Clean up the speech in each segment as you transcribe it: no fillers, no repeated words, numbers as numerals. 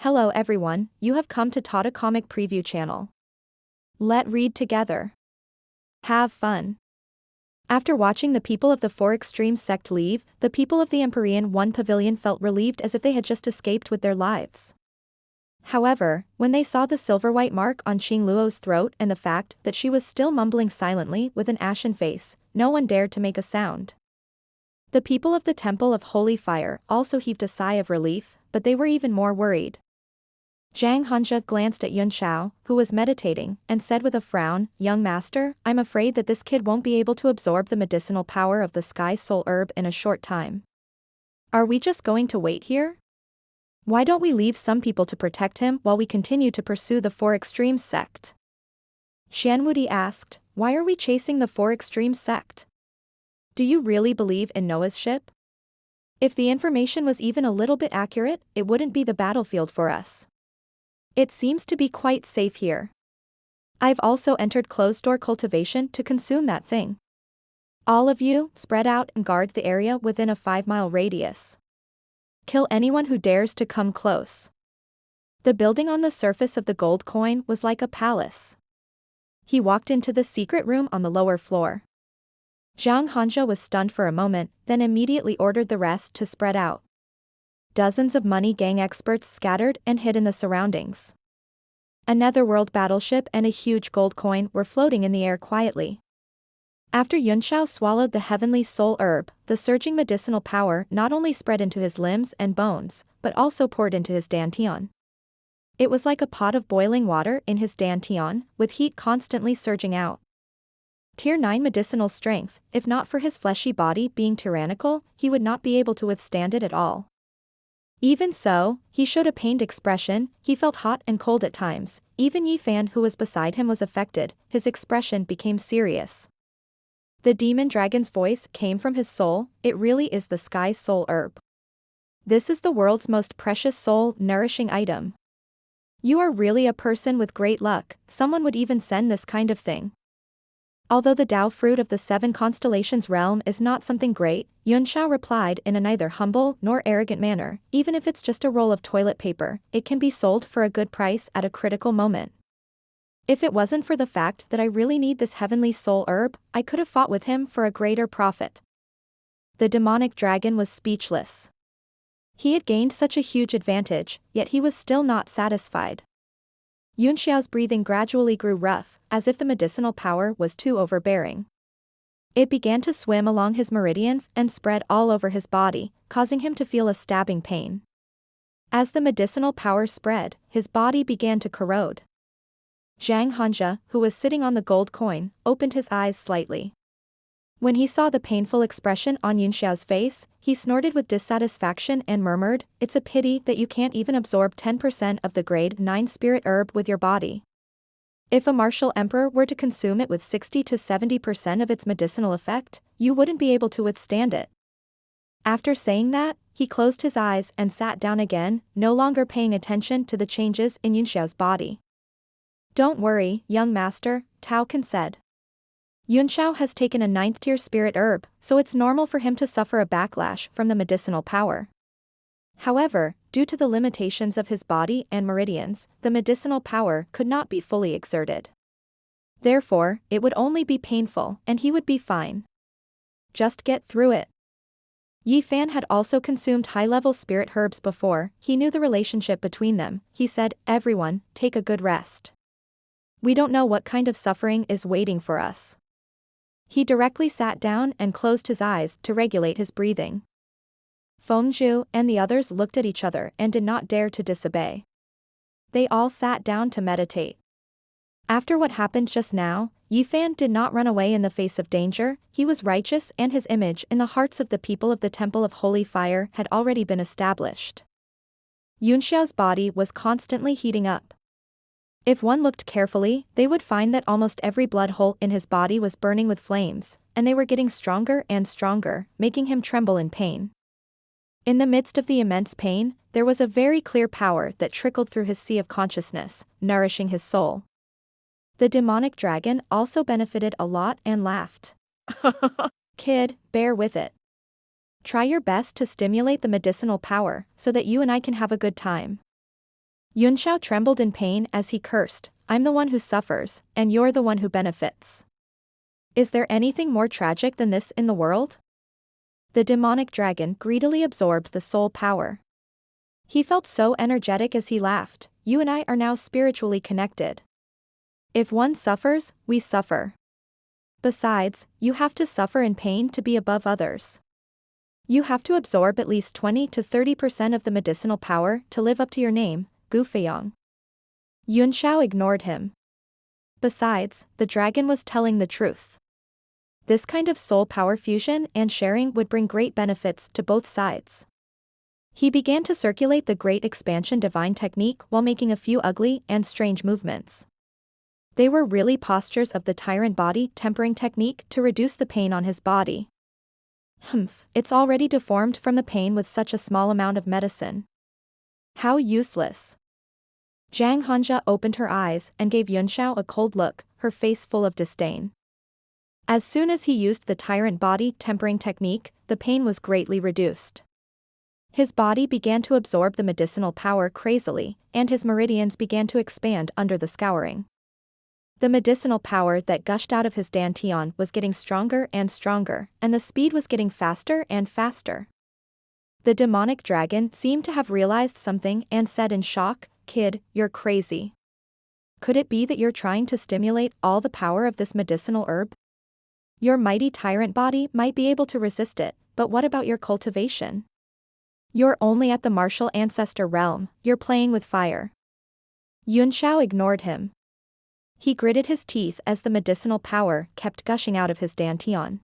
Hello everyone, you have come to Tata Comic Preview channel. Let read together. Have fun. After watching the people of the Four Extremes sect leave, the people of the Empyrean One Pavilion felt relieved as if they had just escaped with their lives. However, when they saw the silver-white mark on Qing Luo's throat and the fact that she was still mumbling silently with an ashen face, no one dared to make a sound. The people of the Temple of Holy Fire also heaved a sigh of relief, but they were even more worried. Zhang Hanja glanced at Yunxiao, who was meditating, and said with a frown, "Young master, I'm afraid that this kid won't be able to absorb the medicinal power of the sky soul herb in a short time. Are we just going to wait here? Why don't we leave some people to protect him while we continue to pursue the Four Extremes sect?" Xianwudi asked, "Why are we chasing the Four Extremes sect? Do you really believe in Noah's ship? If the information was even a little bit accurate, it wouldn't be the battlefield for us. It seems to be quite safe here. I've also entered closed-door cultivation to consume that thing. All of you, spread out and guard the area within a 5-mile radius. Kill anyone who dares to come close." The building on the surface of the gold coin was like a palace. He walked into the secret room on the lower floor. Zhang Hanja was stunned for a moment, then immediately ordered the rest to spread out. Dozens of money gang experts scattered and hid in the surroundings. A netherworld battleship and a huge gold coin were floating in the air quietly. After Yunxiao swallowed the heavenly soul herb, the surging medicinal power not only spread into his limbs and bones, but also poured into his dantian. It was like a pot of boiling water in his dantian, with heat constantly surging out. Tier 9 medicinal strength, if not for his fleshy body being tyrannical, he would not be able to withstand it at all. Even so, he showed a pained expression, he felt hot and cold at times, even Yi Fan who was beside him was affected, his expression became serious. The demon dragon's voice came from his soul, "It really is the sky soul herb. This is the world's most precious soul-nourishing item. You are really a person with great luck, someone would even send this kind of thing." Although the Tao fruit of the 7 constellations realm is not something great, Yunxiao replied in a neither humble nor arrogant manner, "Even if it's just a roll of toilet paper, it can be sold for a good price at a critical moment. If it wasn't for the fact that I really need this heavenly soul herb, I could have fought with him for a greater profit." The demonic dragon was speechless. He had gained such a huge advantage, yet he was still not satisfied. Yunxiao's breathing gradually grew rough, as if the medicinal power was too overbearing. It began to swim along his meridians and spread all over his body, causing him to feel a stabbing pain. As the medicinal power spread, his body began to corrode. Zhang Hanja, who was sitting on the gold coin, opened his eyes slightly. When he saw the painful expression on Yunxiao's face, he snorted with dissatisfaction and murmured, "It's a pity that you can't even absorb 10% of the grade 9 spirit herb with your body. If a martial emperor were to consume it with 60 to 70% of its medicinal effect, you wouldn't be able to withstand it." After saying that, he closed his eyes and sat down again, no longer paying attention to the changes in Yunxiao's body. "Don't worry, young master," Tao Can said. "Yunxiao has taken a 9th-tier spirit herb, so it's normal for him to suffer a backlash from the medicinal power. However, due to the limitations of his body and meridians, the medicinal power could not be fully exerted. Therefore, it would only be painful, and he would be fine. Just get through it." Yi Fan had also consumed high-level spirit herbs before, he knew the relationship between them. He said, "Everyone, take a good rest. We don't know what kind of suffering is waiting for us." He directly sat down and closed his eyes to regulate his breathing. Fengzhu and the others looked at each other and did not dare to disobey. They all sat down to meditate. After what happened just now, Yi Fan did not run away in the face of danger, he was righteous and his image in the hearts of the people of the Temple of Holy Fire had already been established. Yunxiao's body was constantly heating up. If one looked carefully, they would find that almost every blood hole in his body was burning with flames, and they were getting stronger and stronger, making him tremble in pain. In the midst of the immense pain, there was a very clear power that trickled through his sea of consciousness, nourishing his soul. The demonic dragon also benefited a lot and laughed. "Kid, bear with it. Try your best to stimulate the medicinal power, so that you and I can have a good time. Yunxiao trembled in pain as he cursed, "I'm the one who suffers, and you're the one who benefits. Is there anything more tragic than this in the world?" The demonic dragon greedily absorbed the soul power. He felt so energetic as he laughed, "You and I are now spiritually connected. If one suffers, we suffer. Besides, you have to suffer in pain to be above others. You have to absorb at least 20 to 30% of the medicinal power to live up to your name, Feiyang." Yunxiao ignored him. Besides, the dragon was telling the truth. This kind of soul power fusion and sharing would bring great benefits to both sides. He began to circulate the Great Expansion Divine technique while making a few ugly and strange movements. They were really postures of the tyrant body tempering technique to reduce the pain on his body. It's already deformed from the pain with such a small amount of medicine. How useless. Zhang Hanja opened her eyes and gave Yunxiao a cold look, her face full of disdain. As soon as he used the tyrant body tempering technique, the pain was greatly reduced. His body began to absorb the medicinal power crazily, and his meridians began to expand under the scouring. The medicinal power that gushed out of his dantian was getting stronger and stronger, and the speed was getting faster and faster. The demonic dragon seemed to have realized something and said in shock, "Kid, you're crazy. Could it be that you're trying to stimulate all the power of this medicinal herb? Your mighty tyrant body might be able to resist it, but what about your cultivation? You're only at the martial ancestor realm, you're playing with fire." Yunxiao ignored him. He gritted his teeth as the medicinal power kept gushing out of his dantian.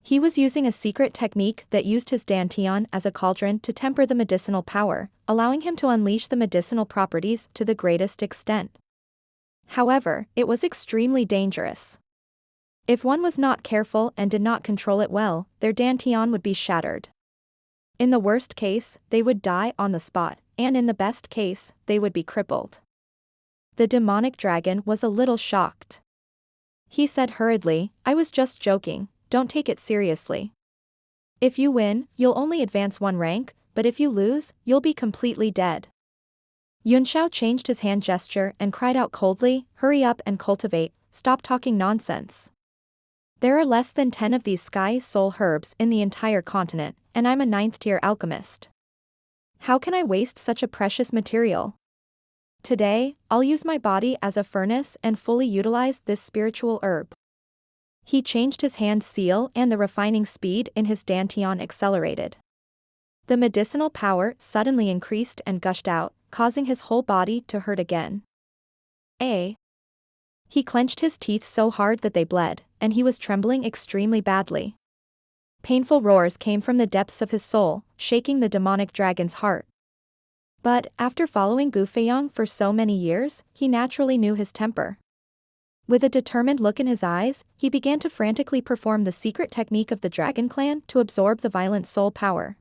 He was using a secret technique that used his dantian as a cauldron to temper the medicinal power, allowing him to unleash the medicinal properties to the greatest extent. However, it was extremely dangerous. If one was not careful and did not control it well, their dantian would be shattered. In the worst case, they would die on the spot, and in the best case, they would be crippled. The demonic dragon was a little shocked. He said hurriedly, "I was just joking, don't take it seriously. If you win, you'll only advance one rank, but if you lose, you'll be completely dead." Yunxiao changed his hand gesture and cried out coldly, "Hurry up and cultivate, stop talking nonsense. There are less than 10 of these sky soul herbs in the entire continent, and I'm a 9th-tier alchemist. How can I waste such a precious material? Today, I'll use my body as a furnace and fully utilize this spiritual herb." He changed his hand seal and the refining speed in his dantian accelerated. The medicinal power suddenly increased and gushed out, causing his whole body to hurt again. He clenched his teeth so hard that they bled, and he was trembling extremely badly. Painful roars came from the depths of his soul, shaking the demonic dragon's heart. But, after following Feiyang for so many years, he naturally knew his temper. With a determined look in his eyes, he began to frantically perform the secret technique of the Dragon Clan to absorb the violent soul power.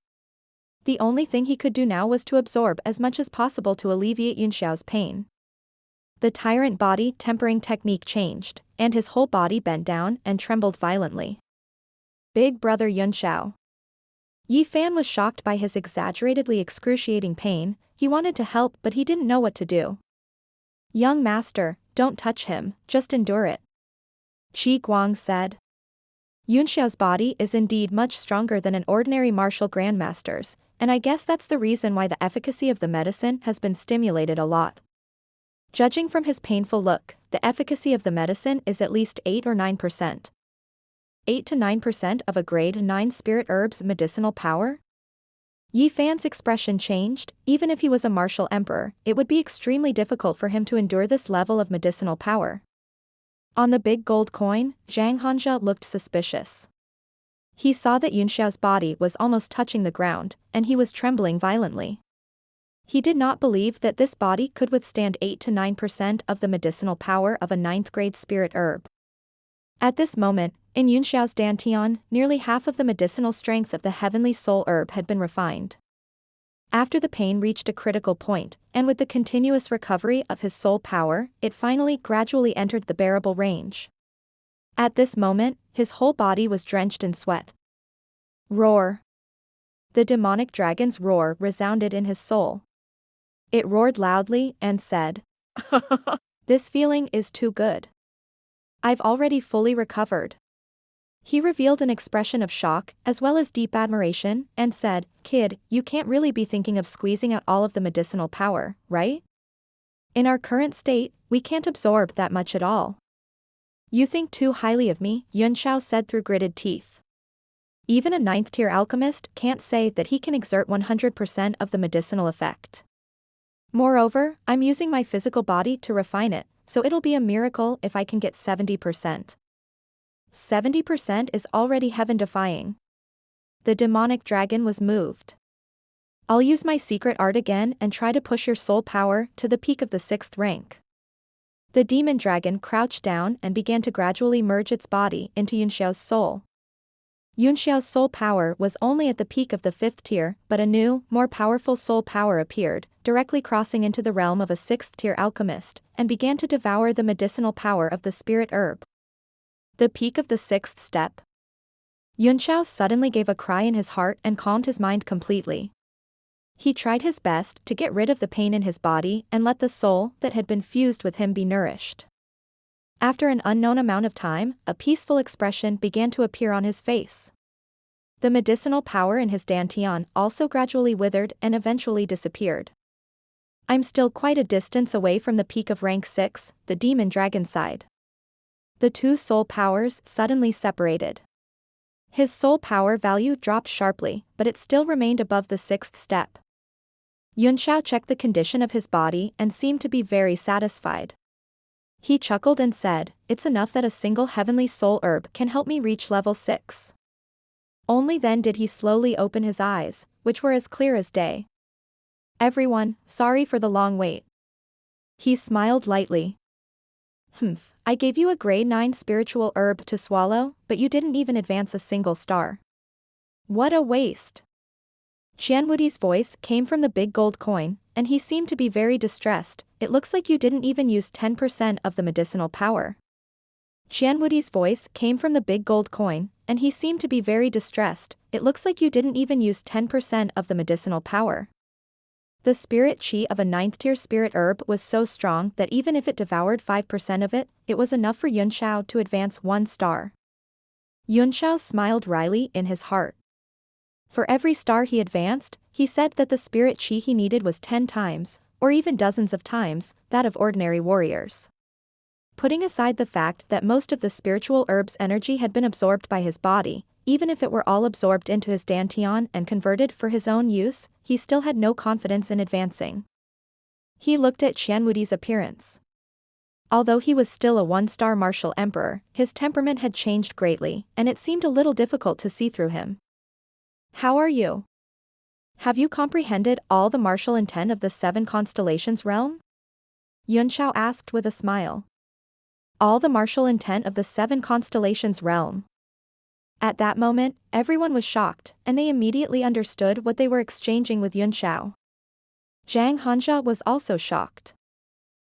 The only thing he could do now was to absorb as much as possible to alleviate Yunxiao's pain. The tyrant body tempering technique changed, and his whole body bent down and trembled violently. Big brother Yunxiao. Yi Fan was shocked by his exaggeratedly excruciating pain. He wanted to help but he didn't know what to do. "Young master, don't touch him, just endure it," Qi Guang said. Yunxiao's body is indeed much stronger than an ordinary martial grandmaster's, and I guess that's the reason why the efficacy of the medicine has been stimulated a lot. Judging from his painful look, the efficacy of the medicine is at least 8 or 9%. 8 to 9% of a grade 9 spirit herb's medicinal power? Yi Fan's expression changed. Even if he was a martial emperor, it would be extremely difficult for him to endure this level of medicinal power. On the big gold coin, Zhang Hanja looked suspicious. He saw that Yunxiao's body was almost touching the ground, and he was trembling violently. He did not believe that this body could withstand 8 to 9% of the medicinal power of a 9th grade spirit herb. At this moment, in Yunxiao's dantian, nearly half of the medicinal strength of the heavenly soul herb had been refined. After the pain reached a critical point, and with the continuous recovery of his soul power, it finally gradually entered the bearable range. At this moment, his whole body was drenched in sweat. Roar. The demonic dragon's roar resounded in his soul. It roared loudly and said, "This feeling is too good. I've already fully recovered." He revealed an expression of shock, as well as deep admiration, and said, "Kid, you can't really be thinking of squeezing out all of the medicinal power, right? In our current state, we can't absorb that much at all." "You think too highly of me," Yunxiao said through gritted teeth. "Even a 9th-tier alchemist can't say that he can exert 100% of the medicinal effect. Moreover, I'm using my physical body to refine it, so it'll be a miracle if I can get 70%. 70% is already heaven-defying." The demonic dragon was moved. "I'll use my secret art again and try to push your soul power to the peak of the 6th rank." The demon dragon crouched down and began to gradually merge its body into Yunxiao's soul. Yunxiao's soul power was only at the peak of the 5th tier, but a new, more powerful soul power appeared, directly crossing into the realm of a 6th-tier alchemist, and began to devour the medicinal power of the spirit herb. The peak of the 6th step. Yunxiao suddenly gave a cry in his heart and calmed his mind completely. He tried his best to get rid of the pain in his body and let the soul that had been fused with him be nourished. After an unknown amount of time, a peaceful expression began to appear on his face. The medicinal power in his dantian also gradually withered and eventually disappeared. "I'm still quite a distance away from the peak of rank 6, the demon dragon sighed. The two soul powers suddenly separated. His soul power value dropped sharply, but it still remained above the 6th step. Yunxiao checked the condition of his body and seemed to be very satisfied. He chuckled and said, "It's enough that a single heavenly soul herb can help me reach level 6. Only then did he slowly open his eyes, which were as clear as day. "Everyone, sorry for the long wait." He smiled lightly. I gave you a grade 9 spiritual herb to swallow, but you didn't even advance a single star. What a waste." Qianwudi's voice came from the big gold coin, and he seemed to be very distressed. "It looks like you didn't even use 10% of the medicinal power." Qianwudi's voice came from the big gold coin, and he seemed to be very distressed. "It looks like you didn't even use 10% of the medicinal power." The spirit chi of a 9th-tier spirit herb was so strong that even if it devoured 5% of it, it was enough for Yunxiao to advance 1 star. Yunxiao smiled wryly in his heart. For every star he advanced, he said that the spirit chi he needed was 10 times, or even dozens of times, that of ordinary warriors. Putting aside the fact that most of the spiritual herb's energy had been absorbed by his body, even if it were all absorbed into his dantian and converted for his own use, he still had no confidence in advancing. He looked at Qianwudi's appearance. Although he was still a 1-star martial emperor, his temperament had changed greatly, and it seemed a little difficult to see through him. "How are you? Have you comprehended all the martial intent of the 7 constellations realm?" Yunxiao asked with a smile. All the martial intent of the 7 constellations realm. At that moment, everyone was shocked, and they immediately understood what they were exchanging with Yunxiao. Zhang Hanjia was also shocked.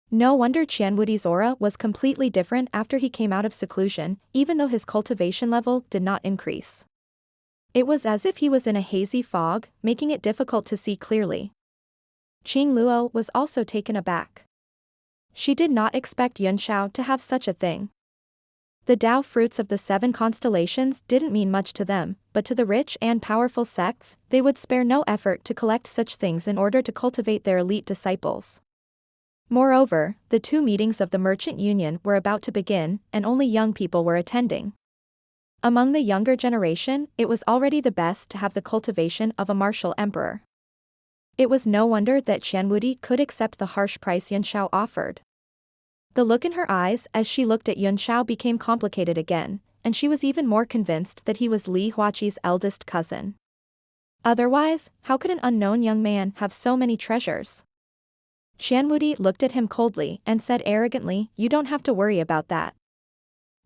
No wonder Qianwudi's aura was completely different after he came out of seclusion, even though his cultivation level did not increase. It was as if he was in a hazy fog, making it difficult to see clearly. Qing Luo was also taken aback. She did not expect Yunxiao to have such a thing. The Tao fruits of the 7 constellations didn't mean much to them, but to the rich and powerful sects, they would spare no effort to collect such things in order to cultivate their elite disciples. Moreover, the 2 meetings of the Merchant Union were about to begin, and only young people were attending. Among the younger generation, it was already the best to have the cultivation of a martial emperor. It was no wonder that Qianwudi could accept the harsh price Yunxiao offered. The look in her eyes as she looked at Yunxiao became complicated again, and she was even more convinced that he was Li Huaqi's eldest cousin. Otherwise, how could an unknown young man have so many treasures? Qianwudi looked at him coldly and said arrogantly, "You don't have to worry about that.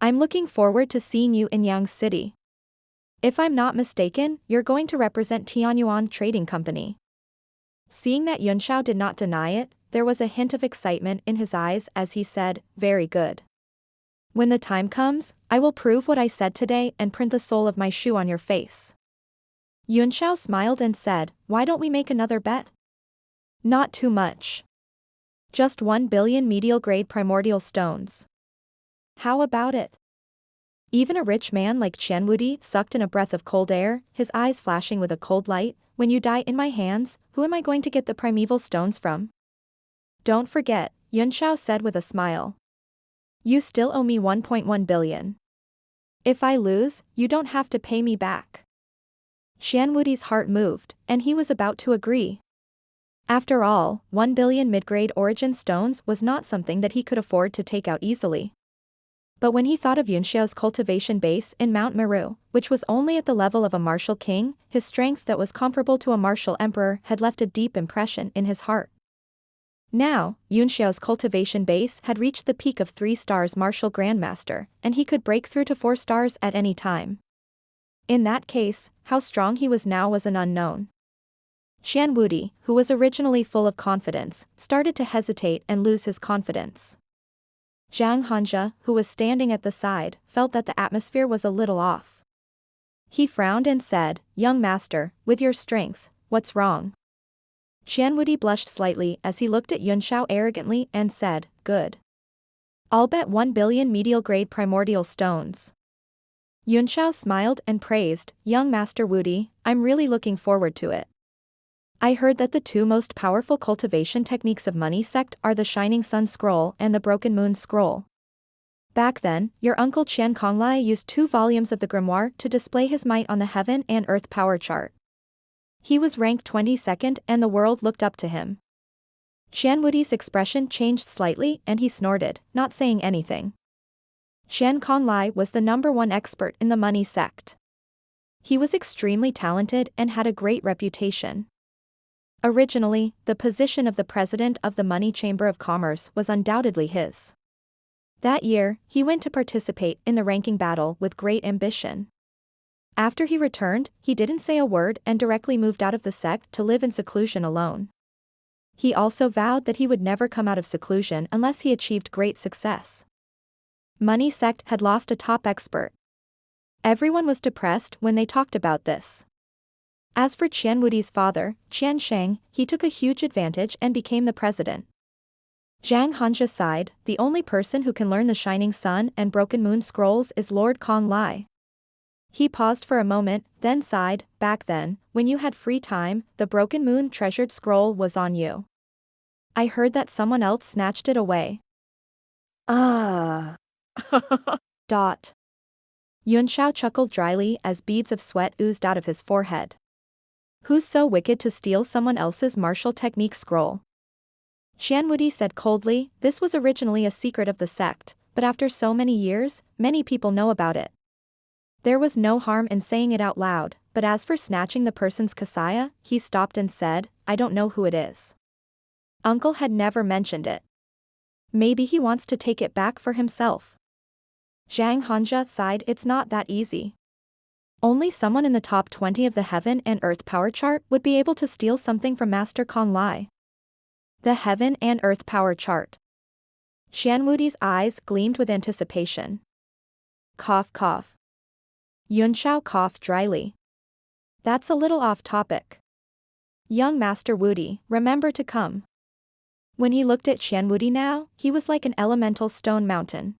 I'm looking forward to seeing you in Yang City. If I'm not mistaken, you're going to represent Tianyuan Trading Company." Seeing that Yunxiao did not deny it, there was a hint of excitement in his eyes as he said, "Very good. When the time comes, I will prove what I said today and print the soul of my shoe on your face." Yunxiao smiled and said, "Why don't we make another bet?" Not too much. Just 1 billion medial-grade primordial stones. How about it? Even a rich man like Qianwudi sucked in a breath of cold air, his eyes flashing with a cold light. When you die in my hands, who am I going to get the primeval stones from? Don't forget, Yunxiao said with a smile. You still owe me 1.1 billion. If I lose, you don't have to pay me back. Qianwudi's heart moved, and he was about to agree. After all, 1 billion mid-grade origin stones was not something that he could afford to take out easily. But when he thought of Yunxiao's cultivation base in Mount Meru, which was only at the level of a martial king, his strength that was comparable to a martial emperor had left a deep impression in his heart. Now, Yunxiao's cultivation base had reached the peak of 3 stars martial grandmaster, and he could break through to 4 stars at any time. In that case, how strong he was now was an unknown. Qianwudi, who was originally full of confidence, started to hesitate and lose his confidence. Zhang Hanja, who was standing at the side, felt that the atmosphere was a little off. He frowned and said, "Young master, with your strength, what's wrong?" Qianwudi blushed slightly as he looked at Yunxiao arrogantly and said, "Good. I'll bet 1 billion medial-grade primordial stones." Yunxiao smiled and praised, "Young Master Wudi, I'm really looking forward to it. I heard that the 2 most powerful cultivation techniques of Money Sect are the Shining Sun Scroll and the Broken Moon Scroll. Back then, your uncle Qian Konglai used 2 volumes of the grimoire to display his might on the heaven and earth power chart. He was ranked 22nd and the world looked up to him." Qianwudi's expression changed slightly and he snorted, not saying anything. Qian Konglai was the #1 expert in the Money Sect. He was extremely talented and had a great reputation. Originally, the position of the president of the Money Chamber of Commerce was undoubtedly his. That year, he went to participate in the ranking battle with great ambition. After he returned, he didn't say a word and directly moved out of the sect to live in seclusion alone. He also vowed that he would never come out of seclusion unless he achieved great success. Money Sect had lost a top expert. Everyone was depressed when they talked about this. As for Qianwudi's father, Sheng, he took a huge advantage and became the president. Zhang Hanja sighed, "The only person who can learn the Shining Sun and Broken Moon scrolls is Lord Konglai." He paused for a moment, then sighed, "Back then, when you had free time, the Broken Moon treasured scroll was on you. I heard that someone else snatched it away." Ah. Dot. Yunxiao chuckled dryly as beads of sweat oozed out of his forehead. Who's so wicked to steal someone else's martial technique scroll? Qianwudi said coldly, "This was originally a secret of the sect, but after so many years, many people know about it. There was no harm in saying it out loud, but as for snatching the person's kasaya," he stopped and said, "I don't know who it is. Uncle had never mentioned it. Maybe he wants to take it back for himself." Zhang Hanja sighed, "It's not that easy. Only someone in the top 20 of the heaven and earth power chart would be able to steal something from Master Konglai." The heaven and earth power chart. Qianwudi's eyes gleamed with anticipation. Cough cough. Yunxiao coughed dryly. "That's a little off topic. Young Master Wudi, remember to come." When he looked at Qianwudi now, he was like an elemental stone mountain.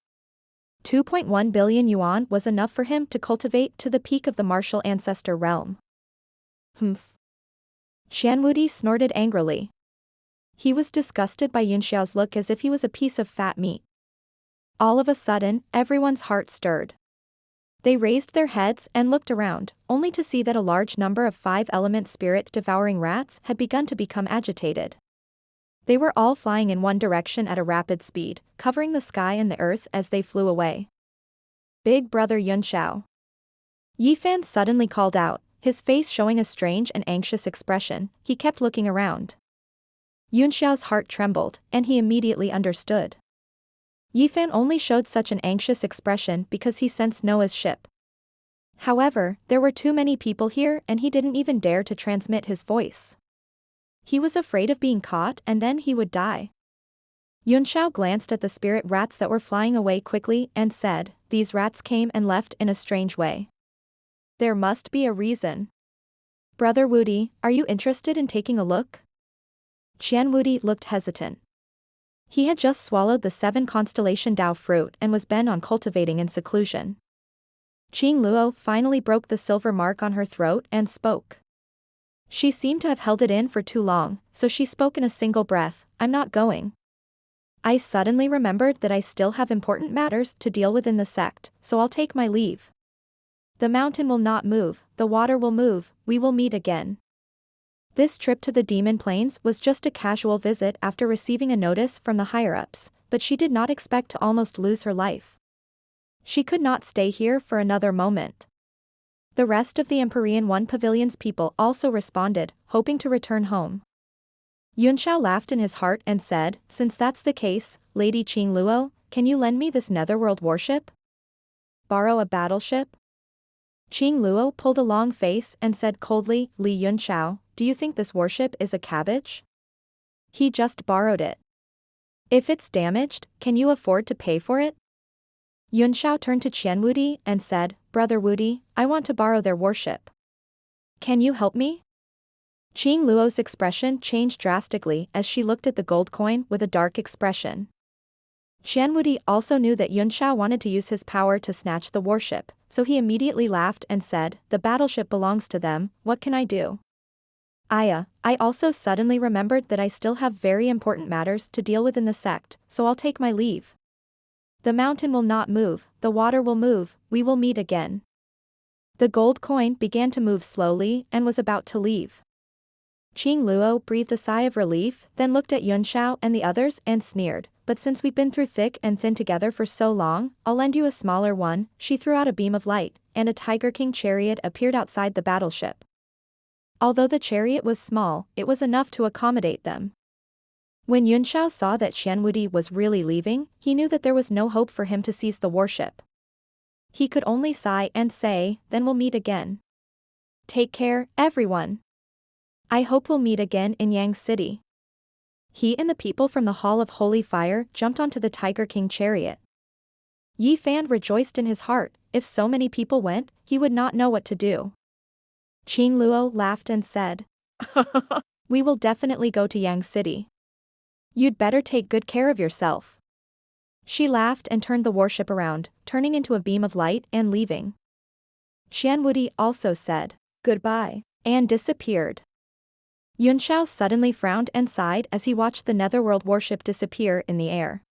2.1 billion yuan was enough for him to cultivate to the peak of the martial ancestor realm. Humph. Qianwudi snorted angrily. He was disgusted by Yunxiao's look as if he was a piece of fat meat. All of a sudden, everyone's heart stirred. They raised their heads and looked around, only to see that a large number of 5-element spirit-devouring rats had begun to become agitated. They were all flying in one direction at a rapid speed, covering the sky and the earth as they flew away. "Big brother Yunxiao." Yifan suddenly called out, his face showing a strange and anxious expression. He kept looking around. Yunxiao's heart trembled, and he immediately understood. Yifan only showed such an anxious expression because he sensed Noah's ship. However, there were too many people here and he didn't even dare to transmit his voice. He was afraid of being caught and then he would die. Yunxiao glanced at the spirit rats that were flying away quickly and said, "These rats came and left in a strange way. There must be a reason. Brother Wudi, are you interested in taking a look?" Qianwudi looked hesitant. He had just swallowed the 7 constellation Dao fruit and was bent on cultivating in seclusion. Qing Luo finally broke the silver mark on her throat and spoke. She seemed to have held it in for too long, so she spoke in a single breath, "I'm not going. I suddenly remembered that I still have important matters to deal with in the sect, so I'll take my leave. The mountain will not move, the water will move, we will meet again." This trip to the Demon Plains was just a casual visit after receiving a notice from the higher-ups, but she did not expect to almost lose her life. She could not stay here for another moment. The rest of the Empyrean One Pavilion's people also responded, hoping to return home. Yunxiao laughed in his heart and said, "Since that's the case, Lady Qing Luo, can you lend me this netherworld warship? Borrow a battleship?" Qing Luo pulled a long face and said coldly, "Li Yunxiao, do you think this warship is a cabbage? He just borrowed it. If it's damaged, can you afford to pay for it?" Yunxiao turned to Qianwudi and said, "Brother Wudi, I want to borrow their warship. Can you help me?" Qing Luo's expression changed drastically as she looked at the gold coin with a dark expression. Qianwudi also knew that Yunxiao wanted to use his power to snatch the warship, so he immediately laughed and said, "The battleship belongs to them, what can I do?" I also suddenly remembered that I still have very important matters to deal with in the sect, so I'll take my leave. The mountain will not move, the water will move, we will meet again." The gold coin began to move slowly and was about to leave. Qing Luo breathed a sigh of relief, then looked at Yunxiao and the others and sneered, "But since we've been through thick and thin together for so long, I'll lend you a smaller one." She threw out a beam of light, and a Tiger King chariot appeared outside the battleship. Although the chariot was small, it was enough to accommodate them. When Yunxiao saw that Qianwudi was really leaving, he knew that there was no hope for him to seize the warship. He could only sigh and say, "Then we'll meet again. Take care, everyone. I hope we'll meet again in Yang City." He and the people from the Hall of Holy Fire jumped onto the Tiger King chariot. Yi Fan rejoiced in his heart, if so many people went, he would not know what to do. Qing Luo laughed and said, "We will definitely go to Yang City. You'd better take good care of yourself." She laughed and turned the warship around, turning into a beam of light and leaving. Qianwudi also said, "Goodbye," and disappeared. Yunxiao suddenly frowned and sighed as he watched the netherworld warship disappear in the air.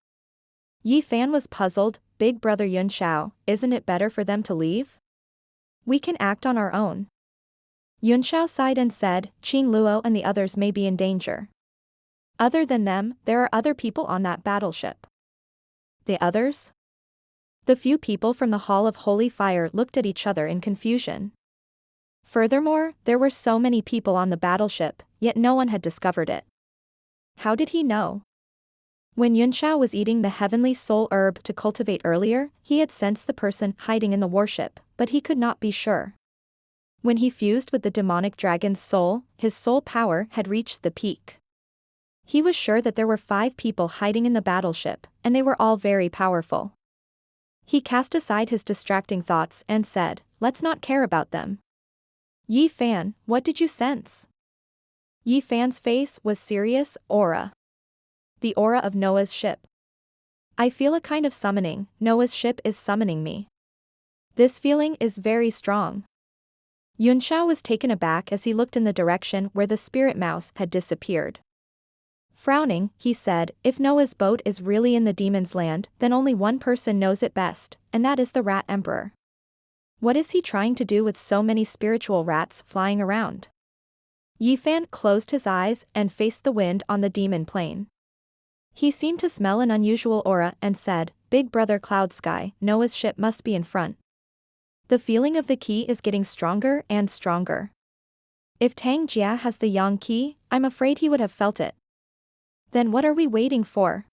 Yi Fan was puzzled. "Big brother Yunxiao, isn't it better for them to leave? We can act on our own." Yunxiao sighed and said, "Qing Luo and the others may be in danger. Other than them, there are other people on that battleship." The others? The few people from the Hall of Holy Fire looked at each other in confusion. Furthermore, there were so many people on the battleship, yet no one had discovered it. How did he know? When Yunxiao was eating the heavenly soul herb to cultivate earlier, he had sensed the person hiding in the warship, but he could not be sure. When he fused with the demonic dragon's soul, his soul power had reached the peak. He was sure that there were 5 people hiding in the battleship, and they were all very powerful. He cast aside his distracting thoughts and said, "Let's not care about them." "Yi Fan, what did you sense?" Yi Fan's face was serious. "Aura. The aura of Noah's ship. I feel a kind of summoning. Noah's ship is summoning me. This feeling is very strong." Yunxiao was taken aback as he looked in the direction where the spirit mouse had disappeared. Frowning, he said, "If Noah's boat is really in the demon's land, then only one person knows it best, and that is the Rat Emperor. What is he trying to do with so many spiritual rats flying around?" Yi Fan closed his eyes and faced the wind on the demon plane. He seemed to smell an unusual aura and said, "Big brother Cloud Sky, Noah's ship must be in front. The feeling of the key is getting stronger and stronger. If Tang Jia has the yang key, I'm afraid he would have felt it. Then what are we waiting for?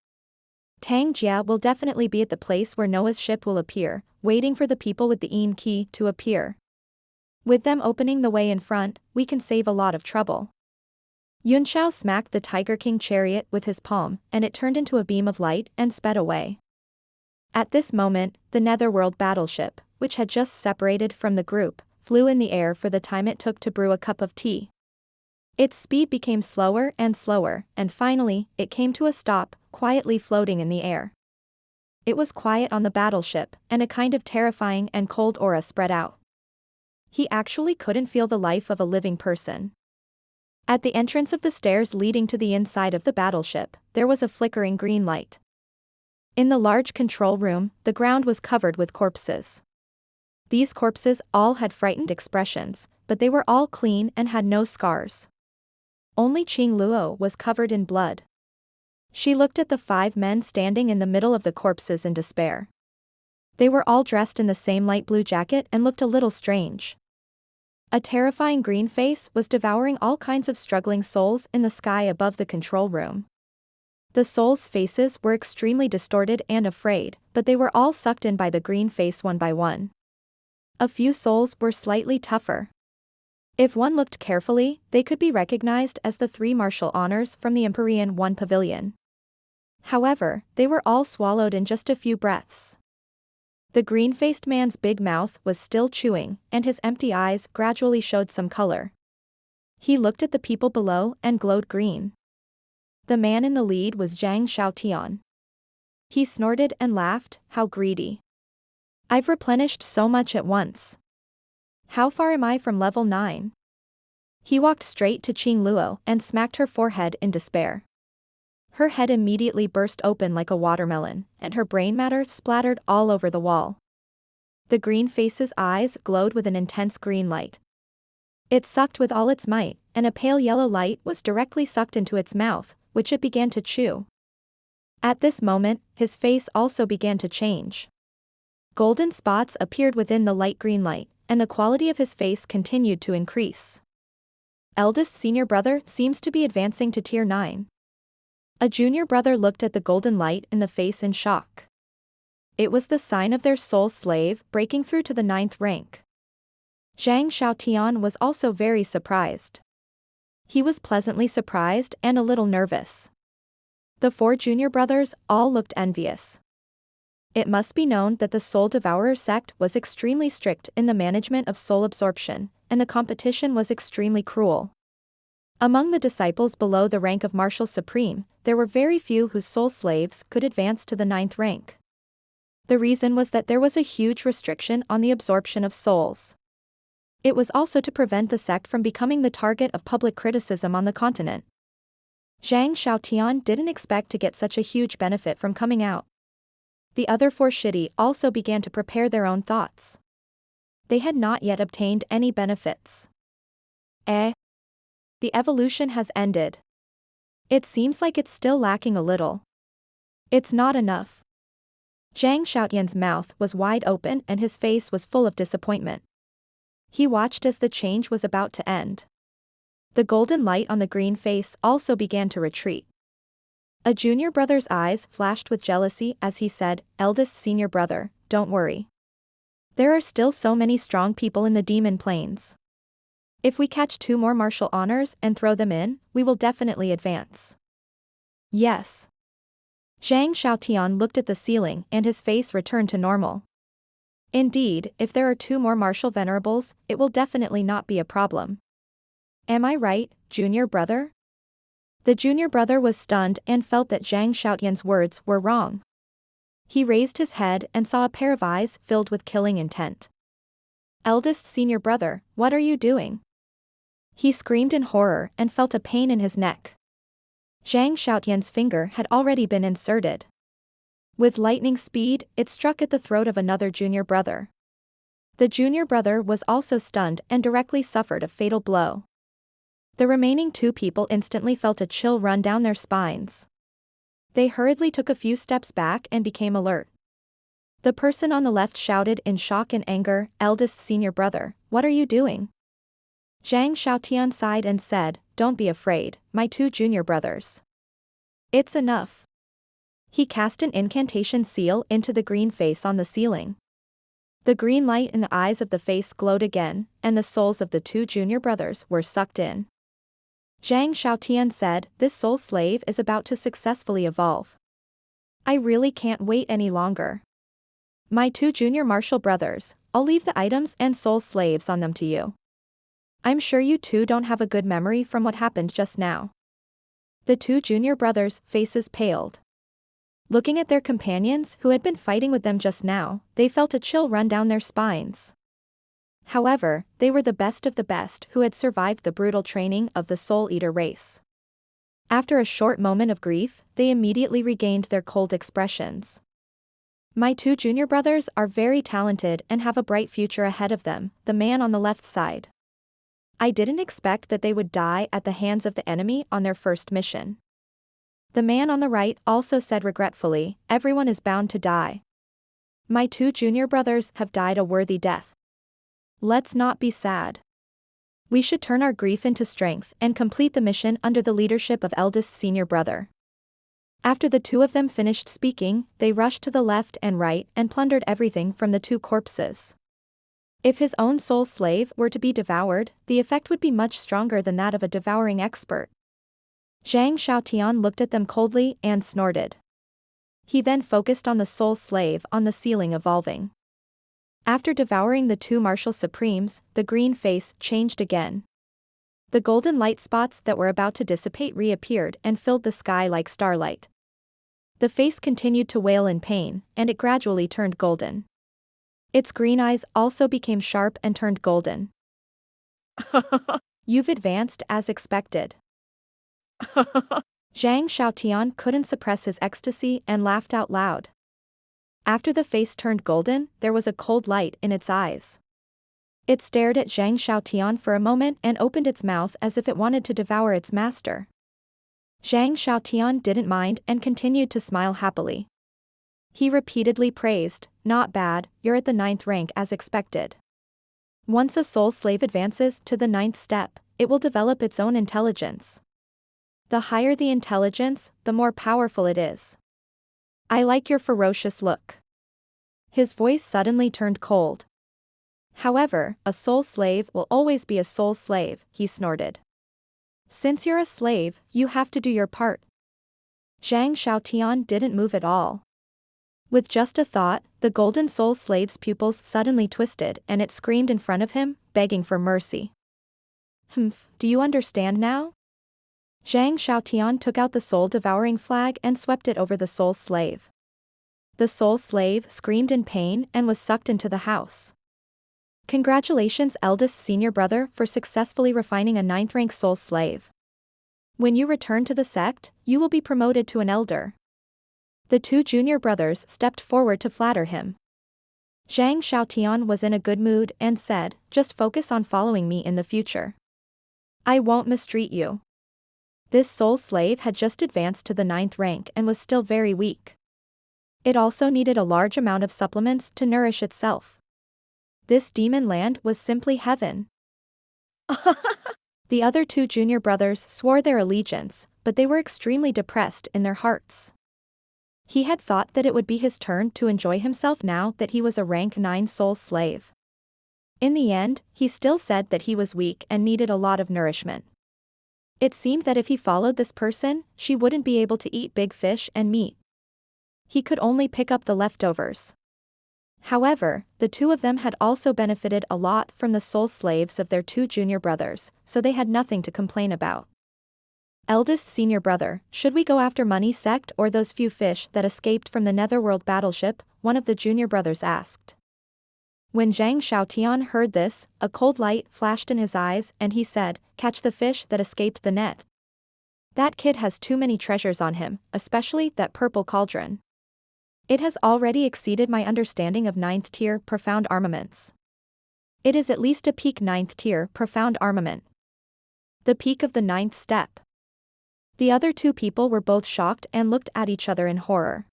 Tang Jia will definitely be at the place where Noah's ship will appear, waiting for the people with the Yin key to appear. With them opening the way in front, we can save a lot of trouble." Yunxiao smacked the Tiger King chariot with his palm, and it turned into a beam of light and sped away. At this moment, the netherworld battleship, which had just separated from the group, flew in the air for the time it took to brew a cup of tea. Its speed became slower and slower, and finally, it came to a stop, quietly floating in the air. It was quiet on the battleship, and a kind of terrifying and cold aura spread out. He actually couldn't feel the life of a living person. At the entrance of the stairs leading to the inside of the battleship, there was a flickering green light. In the large control room, the ground was covered with corpses. These corpses all had frightened expressions, but they were all clean and had no scars. Only Qing Luo was covered in blood. She looked at the 5 men standing in the middle of the corpses in despair. They were all dressed in the same light blue jacket and looked a little strange. A terrifying green face was devouring all kinds of struggling souls in the sky above the control room. The souls' faces were extremely distorted and afraid, but they were all sucked in by the green face one by one. A few souls were slightly tougher. If one looked carefully, they could be recognized as the 3 martial honors from the Empyrean One Pavilion. However, they were all swallowed in just a few breaths. The green-faced man's big mouth was still chewing, and his empty eyes gradually showed some color. He looked at the people below and glowed green. The man in the lead was Zhang Xiaotian. He snorted and laughed, "How greedy. I've replenished so much at once. How far am I from level 9? He walked straight to Qing Luo and smacked her forehead in despair. Her head immediately burst open like a watermelon, and her brain matter splattered all over the wall. The green face's eyes glowed with an intense green light. It sucked with all its might, and a pale yellow light was directly sucked into its mouth, which it began to chew. At this moment, his face also began to change. Golden spots appeared within the light green light, and the quality of his face continued to increase. Eldest senior brother seems to be advancing to tier 9. A junior brother looked at the golden light in the face in shock. It was the sign of their soul slave breaking through to the 9th rank. Zhang Xiaotian was also very surprised. He was pleasantly surprised and a little nervous. The 4 junior brothers all looked envious. It must be known that the Soul Devourer sect was extremely strict in the management of soul absorption, and the competition was extremely cruel. Among the disciples below the rank of Martial Supreme, there were very few whose soul slaves could advance to the 9th rank. The reason was that there was a huge restriction on the absorption of souls. It was also to prevent the sect from becoming the target of public criticism on the continent. Zhang Xiaotian didn't expect to get such a huge benefit from coming out. The other 4 shitty also began to prepare their own thoughts. They had not yet obtained any benefits. The evolution has ended. It seems like it's still lacking a little. It's not enough. Zhang Xiaotian's mouth was wide open and his face was full of disappointment. He watched as the change was about to end. The golden light on the green face also began to retreat. A junior brother's eyes flashed with jealousy as he said, "Eldest senior brother, don't worry. There are still so many strong people in the demon plains. If we catch 2 more martial honors and throw them in, we will definitely advance." Yes. Zhang Xiaotian looked at the ceiling and his face returned to normal. Indeed, if there are 2 more martial venerables, it will definitely not be a problem. Am I right, junior brother? The junior brother was stunned and felt that Zhang Xiaotian's words were wrong. He raised his head and saw a pair of eyes filled with killing intent. "Eldest senior brother, what are you doing?" He screamed in horror and felt a pain in his neck. Zhang Xiaotian's finger had already been inserted. With lightning speed, it struck at the throat of another junior brother. The junior brother was also stunned and directly suffered a fatal blow. The remaining 2 people instantly felt a chill run down their spines. They hurriedly took a few steps back and became alert. The person on the left shouted in shock and anger, "Eldest senior brother, what are you doing?" Zhang Xiaotian sighed and said, "Don't be afraid, my 2 junior brothers. It's enough." He cast an incantation seal into the green face on the ceiling. The green light in the eyes of the face glowed again, and the souls of the 2 junior brothers were sucked in. Zhang Xiaotian said, "This soul slave is about to successfully evolve. I really can't wait any longer. My 2 junior martial brothers, I'll leave the items and soul slaves on them to you. I'm sure you two don't have a good memory from what happened just now. The two junior brothers' faces paled. Looking at their companions who had been fighting with them just now, they felt a chill run down their spines. However, they were the best of the best who had survived the brutal training of the Soul Eater race. After a short moment of grief, they immediately regained their cold expressions. My two junior brothers are very talented and have a bright future ahead of them, the man on the left side. I didn't expect that they would die at the hands of the enemy on their first mission. The man on the right also said regretfully, everyone is bound to die. My two junior brothers have died a worthy death. Let's not be sad. We should turn our grief into strength and complete the mission under the leadership of eldest senior brother. After the two of them finished speaking, they rushed to the left and right and plundered everything from the two corpses. If his own soul slave were to be devoured, the effect would be much stronger than that of a devouring expert. Zhang Xiaotian looked at them coldly and snorted. He then focused on the soul slave on the ceiling evolving. After devouring the two martial supremes, the green face changed again. The golden light spots that were about to dissipate reappeared and filled the sky like starlight. The face continued to wail in pain, and it gradually turned golden. Its green eyes also became sharp and turned golden. You've advanced as expected. Zhang Xiaotian couldn't suppress his ecstasy and laughed out loud. After the face turned golden, there was a cold light in its eyes. It stared at Zhang Xiaotian for a moment and opened its mouth as if it wanted to devour its master. Zhang Xiaotian didn't mind and continued to smile happily. He repeatedly praised, not bad, you're at the 9th rank as expected. Once a soul slave advances to the 9th step, it will develop its own intelligence. The higher the intelligence, the more powerful it is. I like your ferocious look. His voice suddenly turned cold. However, a soul slave will always be a soul slave, he snorted. Since you're a slave, you have to do your part. Zhang Xiaotian didn't move at all. With just a thought, the golden soul slave's pupils suddenly twisted and it screamed in front of him, begging for mercy. Humph, do you understand now? Zhang Xiaotian took out the soul-devouring flag and swept it over the soul slave. The soul slave screamed in pain and was sucked into the house. Congratulations, eldest senior brother, for successfully refining a 9th-rank soul slave. When you return to the sect, you will be promoted to an elder. The two junior brothers stepped forward to flatter him. Zhang Xiaotian was in a good mood and said, just focus on following me in the future. I won't mistreat you. This soul slave had just advanced to the 9th rank and was still very weak. It also needed a large amount of supplements to nourish itself. This demon land was simply heaven. The other two junior brothers swore their allegiance, but they were extremely depressed in their hearts. He had thought that it would be his turn to enjoy himself now that he was a rank 9 soul slave. In the end, he still said that he was weak and needed a lot of nourishment. It seemed that if he followed this person, she wouldn't be able to eat big fish and meat. He could only pick up the leftovers. However, the two of them had also benefited a lot from the soul slaves of their two junior brothers, so they had nothing to complain about. Eldest senior brother, should we go after Money Sect or those few fish that escaped from the Netherworld battleship? One of the junior brothers asked. When Zhang Xiaotian heard this, a cold light flashed in his eyes and he said, catch the fish that escaped the net. That kid has too many treasures on him, especially that purple cauldron. It has already exceeded my understanding of 9th tier profound armaments. It is at least a peak 9th tier profound armament. The peak of the 9th step. The other two people were both shocked and looked at each other in horror.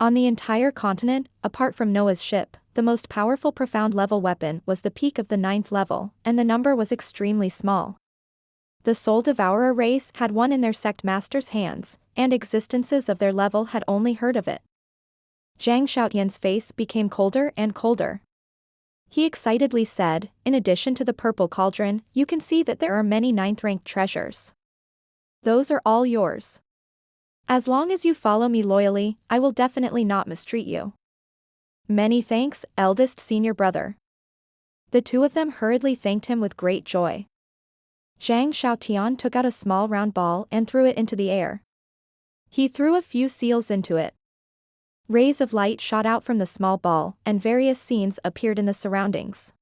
On the entire continent, apart from Noah's ship, the most powerful profound level weapon was the peak of the 9th level, and the number was extremely small. The Soul Devourer race had one in their sect master's hands, and existences of their level had only heard of it. Zhang Xiaotian's face became colder and colder. He excitedly said, in addition to the purple cauldron, you can see that there are many 9th rank treasures. Those are all yours. As long as you follow me loyally, I will definitely not mistreat you. Many thanks, eldest senior brother. The two of them hurriedly thanked him with great joy. Zhang Xiaotian took out a small round ball and threw it into the air. He threw a few seals into it. Rays of light shot out from the small ball, and various scenes appeared in the surroundings.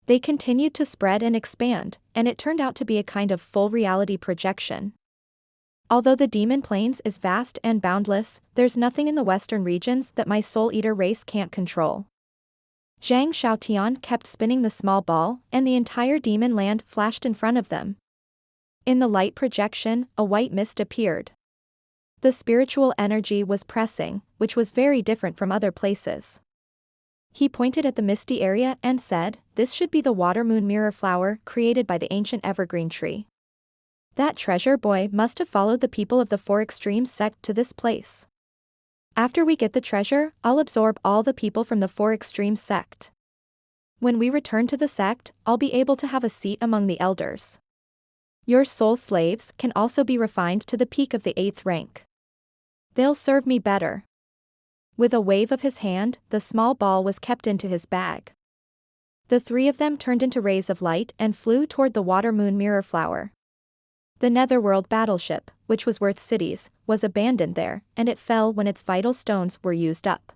They continued to spread and expand, and it turned out to be a kind of full reality projection. Although the demon plains is vast and boundless, there's nothing in the western regions that my soul eater race can't control. Zhang Xiaotian kept spinning the small ball, and the entire demon land flashed in front of them. In the light projection, a white mist appeared. The spiritual energy was pressing, which was very different from other places. He pointed at the misty area and said, "This should be the water moon mirror flower created by the ancient evergreen tree. That treasure boy must have followed the people of the Four Extremes sect to this place. After we get the treasure, I'll absorb all the people from the Four Extremes sect. When we return to the sect, I'll be able to have a seat among the elders. Your soul slaves can also be refined to the peak of the 8th rank. They'll serve me better." With a wave of his hand, the small ball was kept into his bag. The three of them turned into rays of light and flew toward the water moon mirror flower. The netherworld battleship, which was worth cities, was abandoned there, and it fell when its vital stones were used up.